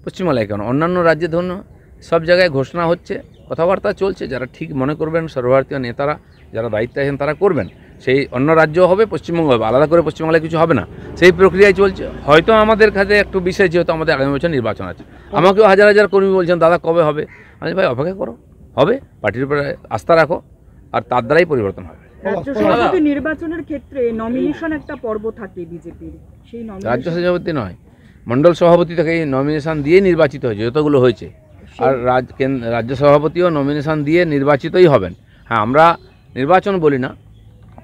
পশ্চিমবাংলায় কেন, অন্যান্য রাজ্যে ধরুন সব জায়গায় ঘোষণা হচ্ছে, কথাবার্তা চলছে, যারা ঠিক মনে করবেন সর্বভারতীয় নেতারা যারা দায়িত্বে আছেন তারা করবেন, সেই অন্য রাজ্য হবে, পশ্চিমবঙ্গ হবে, আলাদা করে পশ্চিমবাংলায় কিছু হবে না, সেই প্রক্রিয়ায় চলছে। হয়তো আমাদের কাছে একটু বিশেষ, যেহেতু আমাদের আগামী বছর নির্বাচন আছে, আমাকেও হাজার হাজার কর্মী বলছেন দাদা কবে হবে, আমি ভাই অপেক্ষা করো, হবে, পার্টির উপরে আস্থা রাখো, আর তার দ্বারাই পরিবর্তন হবে। রাজ্য সভাপতি নির্বাচনের ক্ষেত্রে নমিনেশন একটা পর্ব থাকে বিজেপির, সেই রাজ্য সভাপতি নয়, মণ্ডল সভাপতি থেকে নমিনেশন দিয়ে নির্বাচিত হয়েছে যতগুলো হয়েছে, আর রাজ্য সভাপতিও নমিনেশন দিয়ে নির্বাচিতই হবেন। হ্যাঁ, আমরা নির্বাচন বলি না,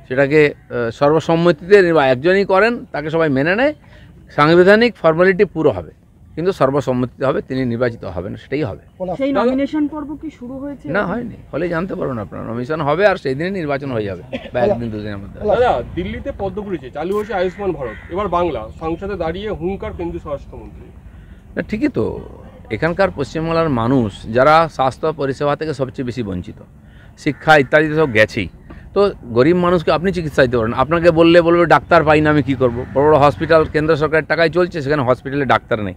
সেটাকে সর্বসম্মতিতে একজনই করেন, তাকে সবাই মেনে নেয়, সাংবিধানিক ফর্মালিটি পুরো হবে, কিন্তু সর্বসম্মতিতে হবে, তিনি নির্বাচিত হবেন, সেটাই হবে। সেই নমিনেশন পর্ব কি শুরু হয়েছে? না, হয়নি, হলে জানতে পারবেন আপনারা, নমিনেশন হবে আর সেই দিনই নির্বাচন হয়ে যাবে, বা একদিন দুদিনের মধ্যে। দাদা, দিল্লিতে পদ্ম পুড়েছে, চালু হয়েছে আয়ুষ্মান ভারত, এবার বাংলা সংসদে দাঁড়িয়ে হুঙ্কার কেন্দ্রীয় স্বরাষ্ট্রমন্ত্রী। ঠিকই তো, এখানকার পশ্চিমবাংলার মানুষ যারা স্বাস্থ্য পরিষেবা থেকে সবচেয়ে বেশি বঞ্চিত, শিক্ষা ইত্যাদি সব গেছেই, তো গরিব মানুষকে আপনি চিকিৎসা দিতে পারেন, আপনাকে বললে বলবে ডাক্তার পাই না, আমি কী করবো, বড় বড় হসপিটাল কেন্দ্র সরকারের টাকায় চলছে, সেখানে হসপিটালে ডাক্তার নেই,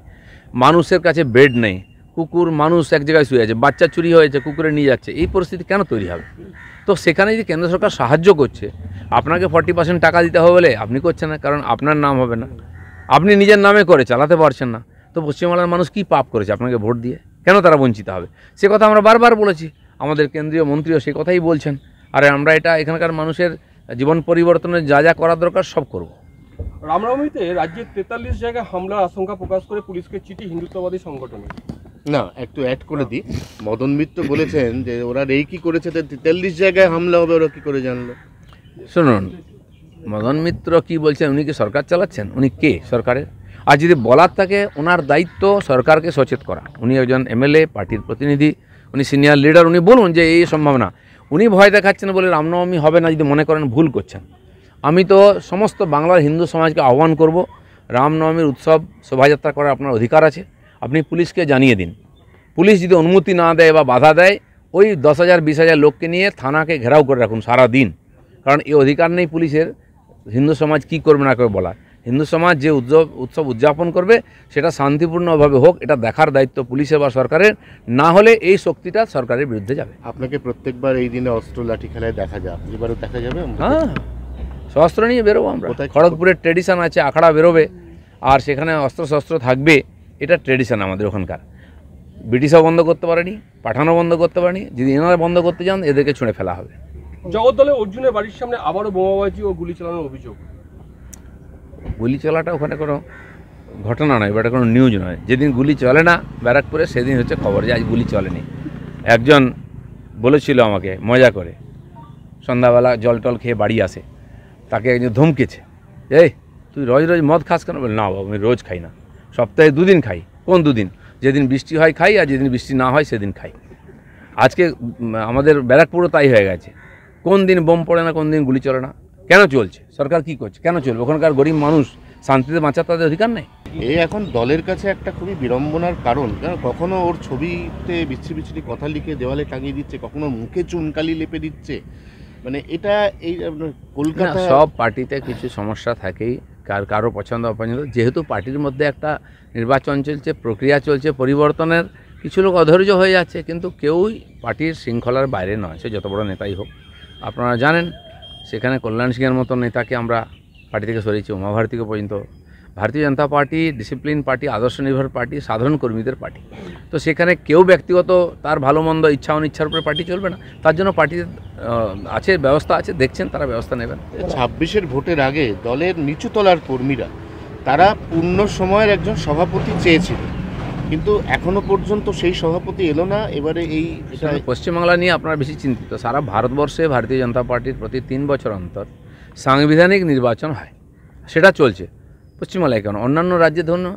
মানুষের কাছে বেড নেই, কুকুর মানুষ এক জায়গায় শুয়ে আছে, বাচ্চা চুরি হয়েছে, কুকুরে নিয়ে যাচ্ছে, এই পরিস্থিতি কেন তৈরি হবে? তো সেখানে যদি কেন্দ্র সরকার সাহায্য করছে, আপনাকে 40% টাকা দিতে হবে বলে আপনি করছেন না, কারণ আপনার নাম হবে না, আপনি নিজের নামে করে চালাতে পারছেন না, তো পশ্চিমবাংলার মানুষ কী পাপ করেছে আপনাকে ভোট দিয়ে, কেন তারা বঞ্চিত হবে? সে কথা আমরা বারবার বলেছি, আমাদের কেন্দ্রীয় মন্ত্রীও সে কথাই বলছেন, আর আমরা এটা এখানকার মানুষের জীবন পরিবর্তনের যা যা করা দরকার সব করব। রামনবমীতে রাজ্যের 43 জায়গায় হামলার আশঙ্কা প্রকাশ করে পুলিশকে চিঠি হিন্দুত্ববাদী সংগঠনে। না, একটু অ্যাড করে দিই, মদন মিত্র বলেছেন যে ওরা এই কি করেছে, 43 জায়গায় হামলা হবে, ওরা কি করে জানলো? শুনুন, মদন মিত্র কি বলছেন, উনি কি সরকার চালাচ্ছেন? উনি কে সরকারের? আর যদি বলার থাকে, ওনার দায়িত্ব সরকারকে সচেত করা, উনি একজন এমএলএ, পার্টির প্রতিনিধি, উনি সিনিয়র লিডার, উনি বলুন যে এই সম্ভাবনা, উনি ভয় দেখাচ্ছেন বলে রামনবমী হবে না, যদি মনে করেন ভুল করছেন। আমি তো সমস্ত বাংলার হিন্দু সমাজকে আহ্বান করব, রামনবমীর উৎসব শোভাযাত্রা করার আপনার অধিকার আছে, আপনি পুলিশকে জানিয়ে দিন, পুলিশ যদি অনুমতি না দেয় বা বাধা দেয়, ওই 10,000-20,000 লোককে নিয়ে থানাকে ঘেরাও করে রাখুন সারা দিন, কারণ এই অধিকার নেই পুলিশের হিন্দু সমাজ কী করবে না করে বলার। হিন্দু সমাজ যে উৎসব উদযাপন করবে সেটা শান্তিপূর্ণভাবে হোক, এটা দেখার দায়িত্ব পুলিশের বা সরকারের, না হলে এই শক্তিটা সরকারের বিরুদ্ধে যাবে। আপনাকে প্রত্যেকবার এই দিনে অস্ত্র লাঠি খেলায় দেখা যায়, এবারও দেখা যাবে? হ্যাঁ, শস্ত্র নিয়ে বেরোবো আমরা, খড়গপুরের ট্রেডিশন আছে, আখড়া বেরোবে আর সেখানে অস্ত্র থাকবে, এটা ট্রেডিশন আমাদের ওখানকার। ব্রিটিশও বন্ধ করতে পারেনি, পাঠানো বন্ধ করতে পারেনি, যদি এনারা বন্ধ করতে চান এদেরকে ছুঁড়ে ফেলা হবে। জগদ্দলে অর্জুনের বাড়ির সামনে আবারও বোমাবাজি ও গুলি চালানোর অভিযোগ। গুলি চলাটা ওখানে কোনো ঘটনা নয়, বা এটা কোনো নিউজ নয়, যেদিন গুলি চলে না ব্যারাকপুরে সেদিন হচ্ছে খবর যে আজ গুলি চলেনি। একজন বলেছিল আমাকে মজা করে, সন্ধ্যাবেলা জল টল খেয়ে বাড়ি আসে, তাকে একজন ধমকেছে, এই তুই রোজ রোজ মদ খাস কেন? বলে না বাবু, আমি রোজ খাই না, সপ্তাহে 2 দিন খাই। কোন 2 দিন? যেদিন বৃষ্টি হয় খাই, আর যেদিন বৃষ্টি না হয় সেদিন খাই। আজকে আমাদের ব্যারাকপুরও তাই হয়ে গেছে, কোন দিন বোম পড়ে না, কোন দিন গুলি চলে না। কেন চলছে? সরকার কি করছে? কেন চলবে? ওখানকার গরিব মানুষ শান্তিতে বাঁচার তাদের অধিকার নেই? এই এখন দলের কাছে একটা খুবই বিড়ম্বনার কারণ, কারণ কখনো ওর ছবিতে বিচ্ছিরি কথা লিখে দেওয়ালে টাঙিয়ে দিচ্ছে, কখনো মুখে চুনকালি লেপে দিচ্ছে, মানে এটা এই কলকাতা সব পার্টিতে কিছু সমস্যা থাকেই, কারো পছন্দ অপছন্দ, যেহেতু পার্টির মধ্যে একটা নির্বাচন চলছে, প্রক্রিয়া চলছে পরিবর্তনের, কিছু লোক অধৈর্য হয়ে যাচ্ছে, কিন্তু কেউই পার্টির শৃঙ্খলার বাইরে নয়, সে যত বড় নেতাই হোক। আপনারা জানেন সেখানে কল্যাণ সিংয়ের মতো নেতাকে আমরা পার্টি থেকে সরিয়েছি, উমা ভারতীকে পর্যন্ত। ভারতীয় জনতা পার্টি ডিসিপ্লিন পার্টি, আদর্শ নির্ভর পার্টি, সাধারণ কর্মীদের পার্টি, তো সেখানে কেউ ব্যক্তিগত তার ভালো মন্দ ইচ্ছা অনিচ্ছার উপরে পার্টি চলবে না, তার জন্য পার্টির আছে, ব্যবস্থা আছে, দেখছেন তারা ব্যবস্থা নেবেন। 26-এর ভোটের আগে দলের নিচুতলার কর্মীরা তারা পূর্ণ সময়ের একজন সভাপতি চেয়েছিল, কিন্তু এখনো পর্যন্ত সেই সভাপতি এলো না। এবারে এই পশ্চিমবাংলা নিয়ে আপনারা বেশি চিন্তিত, সারা ভারতবর্ষে ভারতীয় জনতা পার্টির প্রতি 3 বছর অন্তর সাংবিধানিক নির্বাচন হয়, সেটা চলছে। পশ্চিমবাংলায় কেন, অন্যান্য রাজ্যে ধরুন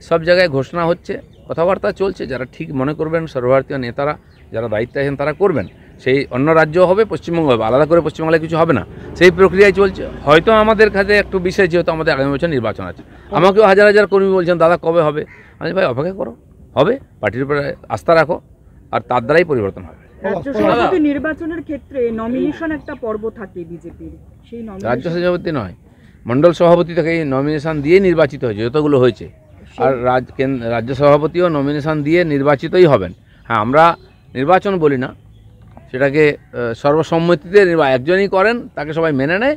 সব জায়গায় ঘোষণা হচ্ছে, কথাবার্তা চলছে, যারা ঠিক মনে করবেন সর্বভারতীয় নেতারা যারা দায়িত্বে আছেন তারা করবেন, সেই অন্য রাজ্য হবে, পশ্চিমবঙ্গ হবে, আলাদা করে পশ্চিমবাংলায় কিছু হবে না, সেই প্রক্রিয়ায় চলছে। হয়তো আমাদের কাছে একটু বিশেষ, যেহেতু আমাদের আগামী বছর নির্বাচন আছে, আমাকেও হাজার হাজার কর্মী বলছেন দাদা কবে হবে, আমি ভাই অপেক্ষা করো, হবে, পার্টির উপরে আস্থা রাখো, আর তার দ্বারাই পরিবর্তন হবে। রাজ্য সভাপতি নির্বাচনের ক্ষেত্রে নমিনেশন একটা পর্ব থাকে বিজেপির, সেই রাজ্য সভাপতি নয়, মণ্ডল সভাপতি থেকে নমিনেশন দিয়ে নির্বাচিত হয়েছে যতগুলো হয়েছে, আর রাজ্য সভাপতিও নমিনেশন দিয়ে নির্বাচিতই হবেন। হ্যাঁ, আমরা নির্বাচন বলি না, সেটাকে সর্বসম্মতিতে একজনই করেন, তাকে সবাই মেনে নেয়,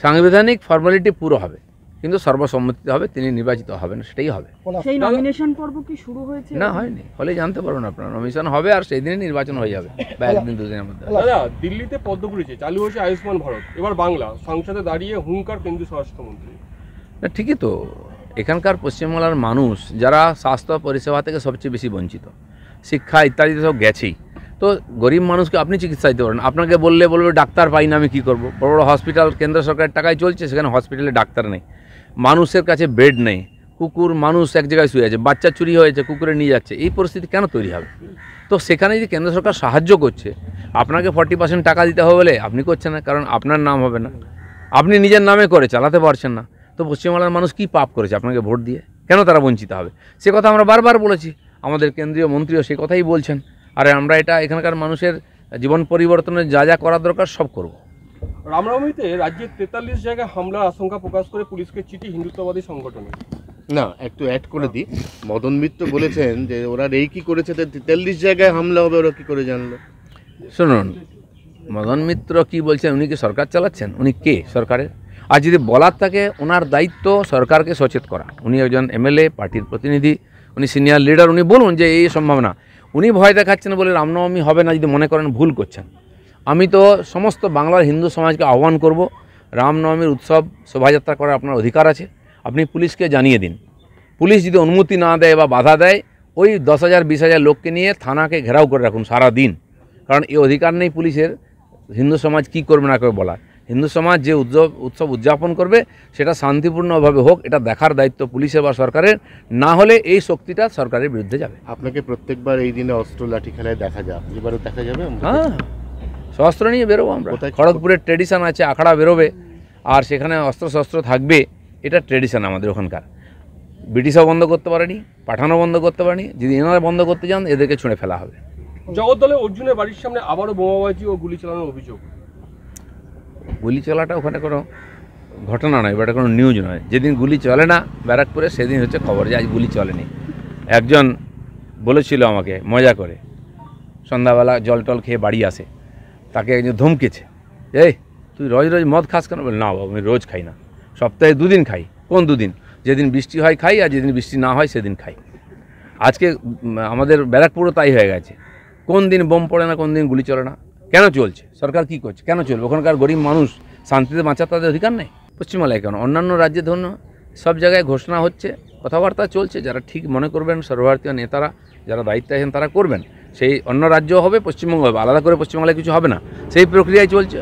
সাংবিধানিক ফর্মালিটি পুরো হবে, কিন্তু সর্বসম্মতিতে হবে, তিনি নির্বাচিত হবেন, সেটাই হবে। সেই নমিনেশন পর্ব কি শুরু হয়েছে? না, হয়নি, হলে জানতে পারবেন আপনারা। নমিনেশন হবে আর সেই দিনই নির্বাচন হয়ে যাবে, বা একদিন দুদিনের মধ্যে। দাদা, দিল্লিতে পদ্ম ঘুরেছে, চালু হয়েছে আয়ুষ্মান ভারত, এবার বাংলা সংসদে দাঁড়িয়ে হুঙ্কার কেন্দ্রীয় স্বরাষ্ট্রমন্ত্রী। না, ঠিকই তো, এখানকার পশ্চিমবাংলার মানুষ যারা স্বাস্থ্য পরিষেবা থেকে সবচেয়ে বেশি বঞ্চিত, শিক্ষা ইত্যাদি সব গেছেই, তো গরিব মানুষকে আপনি চিকিৎসা দিতে পারেন। আপনাকে বললে বলবে ডাক্তার পাই না, আমি কী করবো? বড় বড় হসপিটাল কেন্দ্র সরকারের টাকায় চলছে, সেখানে হসপিটালে ডাক্তার নেই, মানুষের কাছে বেড নেই, কুকুর মানুষ এক জায়গায় শুয়ে আছে, বাচ্চা চুরি হয়েছে, কুকুরে নিয়ে যাচ্ছে, এই পরিস্থিতি কেন তৈরি হবে? তো সেখানে যদি কেন্দ্র সরকার সাহায্য করছে, আপনাকে 40% টাকা দিতে হবে বলে আপনি করছেন না, কারণ আপনার নাম হবে না, আপনি নিজের নামে করে চালাতে পারছেন না। তো পশ্চিমবাংলার মানুষ কী পাপ করেছে আপনাকে ভোট দিয়ে? কেন তারা বঞ্চিত হবে? সে কথা আমরা বারবার বলেছি, আমাদের কেন্দ্রীয় মন্ত্রীও সেই কথাই বলছেন। আর আমরা এটা এখানকার মানুষের জীবন পরিবর্তনের যা যা করার দরকার সব করব। রামনবমীতে রাজ্যের 43 জায়গায় হামলার আশঙ্কা প্রকাশ করে পুলিশকে চিঠি হিন্দুত্ববাদী সংগঠনে। না, একটু অ্যাড করে দিই। মদন মিত্র বলেছেন যে ওরা রেকি করেছে, 43 জায়গায় হামলা হবে, ওরা কি করে জানলো? শুনুন, মদন মিত্র কি বলছেন? উনি কি সরকার চালাচ্ছেন? উনি কে সরকারের? আর যদি বলার থাকে, ওনার দায়িত্ব সরকারকে সচেত করা। উনি একজন এমএলএ, পার্টির প্রতিনিধি, উনি সিনিয়র লিডার, উনি বলুন যে এই সম্ভাবনা। উনি ভয় দেখাচ্ছেন বলে রামনবমী হবে না, যদি মনে করেন ভুল করছেন। আমি তো সমস্ত বাংলার হিন্দু সমাজকে আহ্বান করব, রামনবমীর উৎসব শোভাযাত্রা করার আপনার অধিকার আছে, আপনি পুলিশকে জানিয়ে দিন। পুলিশ যদি অনুমতি না দেয় বা বাধা দেয়, ওই 10,000 20,000 লোককে নিয়ে থানাকে ঘেরাও করে রাখুন সারা দিন, কারণ এই অধিকার নেই পুলিশের হিন্দু সমাজ কী করবে না করবে বলার। হিন্দু সমাজ যে উৎসব উদযাপন করবে সেটা শান্তিপূর্ণভাবে হোক, এটা দেখার দায়িত্ব পুলিশের বা সরকারের, না হলে এই শক্তিটা সরকারের বিরুদ্ধে যাবে। আপনাকে প্রত্যেকবার এই দিনে অস্ত্র লাঠি খেলায় দেখা যায়, এবারও দেখা যাবে? হ্যাঁ, শস্ত্র নিয়ে বেরোবো আমরা। কোথায়? খড়গপুরের ট্রেডিশন আছে, আখড়া বেরোবে আর সেখানে অস্ত্র শস্ত্র থাকবে, এটা ট্রেডিশন আমাদের ওখানকার। ব্রিটিশও বন্ধ করতে পারেনি, পাঠানও বন্ধ করতে পারেনি, যদি এনারা বন্ধ করতে যান এদেরকে ছুঁড়ে ফেলা হবে। জগদ্দলে অর্জুনের বাড়ির সামনে আবারও বোমাবাজি ও গুলি চালানোর অভিযোগ। গুলি চলাটা ওখানে কোনো ঘটনা নয়, এটা কোনো নিউজ নয়। যেদিন গুলি চলে না ব্যারাকপুরে, সেদিন হচ্ছে খবর যে আজ গুলি চলেনি। একজন বলেছিল আমাকে মজা করে, সন্ধ্যাবেলা জল টল খেয়ে বাড়ি আসে, তাকে একজন ধমকেছে, এই তুই রোজ রোজ মদ খাস কেন? বলে, না বাবা, আমি রোজ খাই না, সপ্তাহে 2 দিন খাই। কোন 2 দিন? যেদিন বৃষ্টি হয় খাই, আর যেদিন বৃষ্টি না হয় সেদিন খাই। আজকে আমাদের ব্যারাকপুরও তাই হয়ে গেছে, কোন দিন বোম পড়ে না, কোন দিন গুলি চলে না। কেন চলছে? সরকার কি করছে? কেন চলবে? ওখানকার গরিব মানুষ শান্তিতে বাঁচার তাদের অধিকার নেই? পশ্চিমবাংলায় কেন, অন্যান্য রাজ্যে ধরুন সব জায়গায় ঘোষণা হচ্ছে, কথাবার্তা চলছে, যারা ঠিক মনে করবেন সর্বভারতীয় নেতারা যারা দায়িত্বে আছেন তারা করবেন, সেই অন্য রাজ্য হবে, পশ্চিমবঙ্গ হবে, আলাদা করে পশ্চিমবাংলায় কিছু হবে না, সেই প্রক্রিয়ায় চলছে।